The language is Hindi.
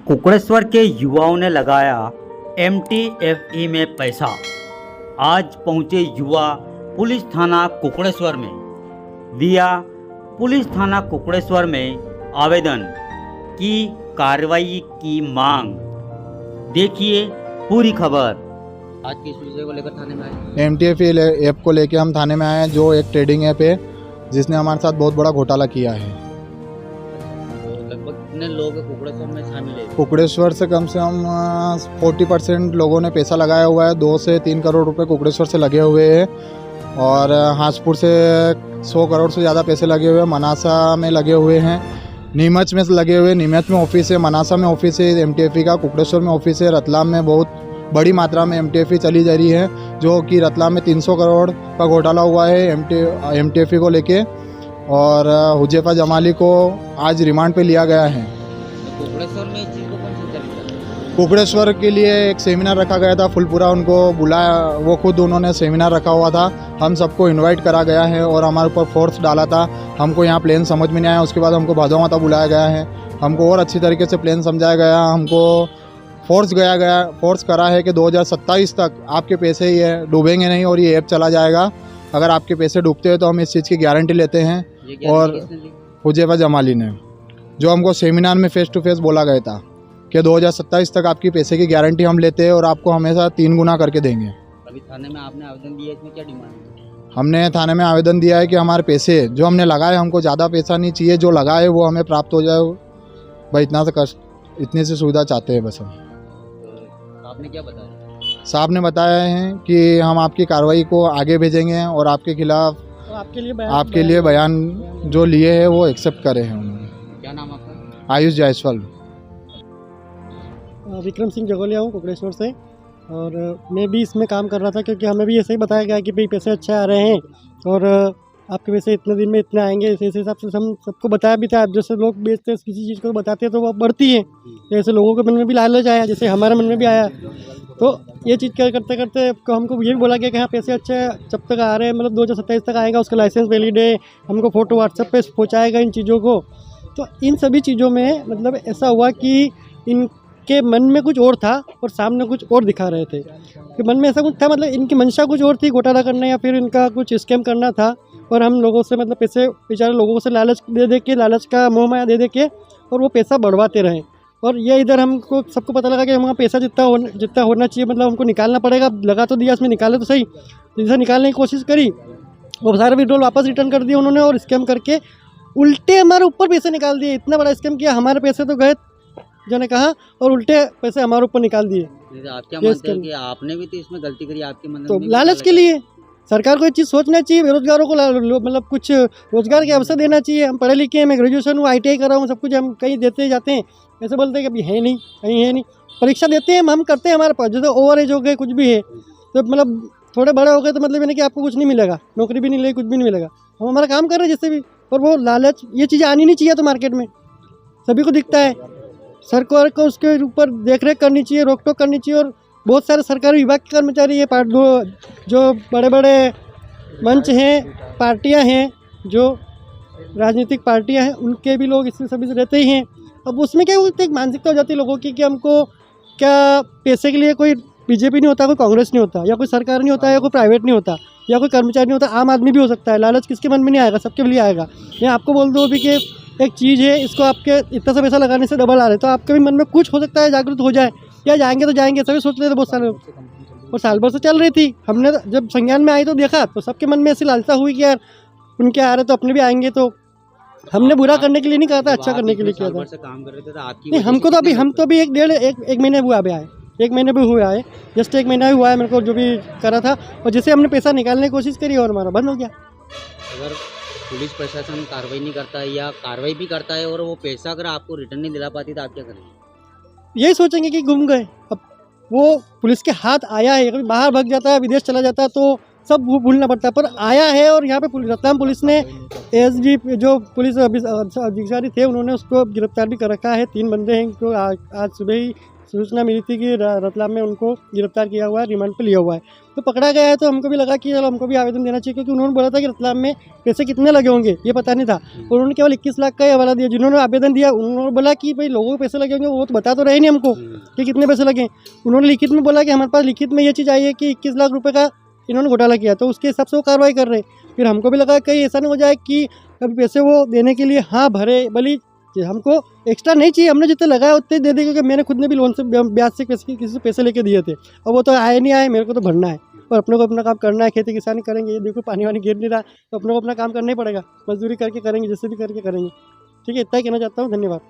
कुकड़ेश्वर के युवाओं ने लगाया MTFE में पैसा। आज पहुंचे युवा पुलिस थाना कुकड़ेश्वर में, दिया पुलिस थाना कुकड़ेश्वर में आवेदन की कार्रवाई की मांग। देखिए पूरी खबर। आज किस विषय को लेकर थाने में आए? MTFE ऐप को लेकर हम थाने में आए हैं, जो एक ट्रेडिंग ऐप है जिसने हमारे साथ बहुत बड़ा घोटाला किया है। लगभग कितने लोग कुकड़ेश्वर में शामिल है? कुकड़ेश्वर से कम से कम 40% लोगों ने पैसा लगाया हुआ है। 2 से 3 करोड़ रुपए कुकड़ेश्वर से लगे हुए हैं और हाजपुर से 100 करोड़ से ज़्यादा पैसे लगे हुए हैं। मनासा में लगे हुए हैं, नीमच में लगे हुए, नीमच में ऑफिस है, मनासा में ऑफिस है MTFE का, कुकड़ेश्वर में ऑफिस है, रतलाम में बहुत बड़ी मात्रा में MTFE चली जा रही है, जो कि रतलाम में 300 करोड़ का घोटाला हुआ है MTFE को लेके। और हुजैफा जमाली को आज रिमांड पे लिया गया है। कुकड़ेश्वर में इस चीज़ को कौन सा चल? कुकड़ेश्वर के लिए एक सेमिनार रखा गया था, फुलपुरा उनको बुलाया, वो खुद उन्होंने सेमिनार रखा हुआ था, हम सबको इनवाइट करा गया है और हमारे ऊपर फोर्स डाला था। हमको यहाँ प्लान समझ में नहीं आया, उसके बाद हमको भादो माता बुलाया गया है, हमको और अच्छी तरीके से प्लान समझाया गया, हमको फोर्स करा है कि 2027 तक आपके पैसे ये डूबेंगे नहीं और ये ऐप चला जाएगा। अगर आपके पैसे डूबते हैं तो हम इस चीज़ की गारंटी लेते हैं। और हुजैफा जमाली ने, जो हमको सेमिनार में फेस टू फेस बोला गया था कि 2027 तक आपकी पैसे की गारंटी हम लेते हैं और आपको हमेशा 3 गुना करके देंगे। अभी थाने में आपने आवेदन दिया, इसमें क्या डिमांड है? हमने थाने में आवेदन दिया है कि हमारे पैसे जो हमने लगाए, हमको ज़्यादा पैसा नहीं चाहिए, जो लगाए वो हमें प्राप्त हो जाए। भाई इतना से कष्ट, इतनी सी सुविधा चाहते हैं बस हम। तो आपने क्या बताया? साहब ने बताया है कि हम आपकी कार्रवाई को आगे भेजेंगे और आपके खिलाफ आपके लिए बयान जो लिए हैं वो एक्सेप्ट करे हैं उन्होंने। क्या नाम आपका? आयुष जायसवाल। विक्रम सिंह जगोलिया हूँ कुकड़ेश्वर से, और मैं भी इसमें काम कर रहा था क्योंकि हमें भी ऐसे ही बताया गया कि भाई पैसे अच्छे आ रहे हैं और आपके पैसे इतने दिन में इतने आएंगे। इस हिसाब से हम सबको बताया भी था। अब जैसे लोग बेचते हैं किसी चीज़ को बताते हैं तो वो बढ़ती है, जैसे लोगों के मन में भी लालच आया, जैसे हमारे मन में भी आया। तो ये चीज़ करते करते हमको ये भी बोला गया कि हाँ पैसे अच्छे जब तक आ रहे हैं, मतलब 2027 तक आएगा, उसका लाइसेंस वैलिड है, हमको फ़ोटो व्हाट्सएप पे पहुँचाएगा इन चीज़ों को। तो इन सभी चीज़ों में मतलब ऐसा हुआ कि इनके मन में कुछ और था और सामने कुछ और दिखा रहे थे कि मन में ऐसा कुछ था, मतलब इनकी मंशा कुछ और थी, घोटाला करना या फिर इनका कुछ स्कैम करना था। और हम लोगों से मतलब पैसे बेचारे लोगों से लालच दे के, लालच का मोह माया दे के और वो पैसा बढ़वाते रहे। और ये इधर हमको सबको पता लगा कि हमारा पैसा जितना होना चाहिए, मतलब हमको निकालना पड़ेगा। लगा तो दिया, उसमें निकाले तो सही, जैसे निकालने की कोशिश करी वो सारे विड्रॉल वापस रिटर्न कर दिए उन्होंने और स्कैम करके उल्टे हमारे ऊपर पैसे निकाल दिए। इतना बड़ा स्कैम किया, हमारे पैसे तो गए जो ने कहा और उल्टे पैसे हमारे ऊपर निकाल दिए। आप क्या मानते हैं कि आपने भी तो इसमें गलती करी? आपके मन में तो लालच के लिए सरकार को ये चीज़ सोचना चाहिए, बेरोजगारों को मतलब कुछ रोजगार के अवसर देना चाहिए। हम पढ़े लिखे हैं, मैं ग्रेजुएशन हूँ, ITI कर रहा हूँ, सब कुछ हम कहीं देते जाते हैं, ऐसे बोलते हैं कि अभी है नहीं, कहीं है नहीं। परीक्षा देते हैं हम करते हैं, हमारे पास जैसे ओवर एज हो गए, कुछ भी है तो मतलब थोड़े बड़े हो गए तो मतलब यानी कि आपको कुछ नहीं मिलेगा, नौकरी भी नहीं लगेगी, कुछ भी नहीं मिलेगा। हम हमारा काम कर रहे हैं जैसे भी, और वो लालच ये चीज़ें आनी नहीं चाहिए। तो मार्केट में सभी को दिखता है, सरकार को उसके ऊपर देख रेख करनी चाहिए, रोक टोक करनी चाहिए। और बहुत सारे सरकारी विभाग के कर्मचारी है, जो बड़े बड़े मंच हैं, पार्टियां हैं, जो राजनीतिक पार्टियां हैं, उनके भी लोग इसमें सभी से रहते ही हैं। अब उसमें क्या होता है, एक मानसिकता हो जाती है लोगों की कि हमको क्या पैसे के लिए कोई BJP नहीं होता, कोई कांग्रेस नहीं होता, या कोई सरकार नहीं होता, या कोई प्राइवेट नहीं होता, या कोई कर्मचारी नहीं होता, आम आदमी भी हो सकता है। लालच किसके मन में नहीं आएगा, सबके लिए आएगा। मैं आपको बोल दूँ अभी कि एक चीज़ है, इसको आपके इतना सा पैसा लगाने से डबल आ रहे हैं, तो आपके भी मन में कुछ हो सकता है, जागरूक हो जाए, या जाएंगे तो जाएंगे, सभी सोच रहे थे बहुत सारे। और साल भर से चल रही थी, हमने जब संज्ञान में आई तो देखा तो सबके मन में ऐसी लालसा हुई कि यार उनके आ रहे तो अपने भी आएंगे। तो हमने बुरा करने के लिए नहीं कहा था, अच्छा करने के लिए किया था। काम कर रहे थे तो आपकी नहीं, हमको तो अभी एक महीने हुआ अभी आए, 1 महीने भी हुआ है, जस्ट 1 महीना ही हुआ है मेरे को जो भी करा था। और जैसे हमने पैसा निकालने की कोशिश करी और हमारा बंद हो गया। अगर पुलिस प्रशासन कार्रवाई नहीं करता है या कार्रवाई भी करता है और वो पैसा अगर आपको रिटर्न नहीं दिला पाती तो आप क्या करेंगे? यही सोचेंगे कि गुम गए। अब वो पुलिस के हाथ आया है, कभी बाहर भाग जाता है, विदेश चला जाता है तो सब भूलना पड़ता है, पर आया है। और यहाँ पे रतलाम पुलिस ने ASG जो पुलिस अधिकारी थे उन्होंने उसको गिरफ्तार भी कर रखा है। 3 बंदे हैं जो आज सुबह ही सूचना मिली थी कि रतलाम में उनको गिरफ्तार किया हुआ है, रिमांड पे लिया हुआ है। तो पकड़ा गया है तो हमको भी लगा कि चलो हमको भी आवेदन देना चाहिए, क्योंकि उन्होंने बोला था कि रतलाम में पैसे कितने लगे होंगे ये पता नहीं था, और उन्होंने केवल 21 लाख का ही हवाला दिया। जिन्होंने आवेदन दिया उन्होंने बोला कि भाई लोगों को पैसे लगे होंगे, वो तो बता तो रहे नहीं हमको कि कितने पैसे लगे। उन्होंने लिखित में बोला कि हमारे पास लिखित में ये चीज़ आई है कि 21 लाख रुपये का इन्होंने घोटाला किया, तो उसके हिसाब से वो कार्रवाई कर रहे हैं। फिर हमको भी लगा कहीं ऐसा नहीं हो जाए कि कभी पैसे वो देने के लिए हाँ भरे, भली हमको एक्स्ट्रा नहीं चाहिए, हमने जितने लगाया उतने दे दे, क्योंकि मैंने खुद ने भी लोन से ब्याज से किसी से पैसे लेके दिए थे, और वो तो आए नहीं आए, मेरे को तो भरना है और अपने को अपना काम करना है। खेती किसानी करेंगे, ये देखो पानी वानी गिर नहीं रहा, तो अपने को अपना काम करना ही पड़ेगा, मजदूरी करके करेंगे, जैसे भी करके करेंगे। ठीक है, इतना ही कहना चाहता हूँ, धन्यवाद।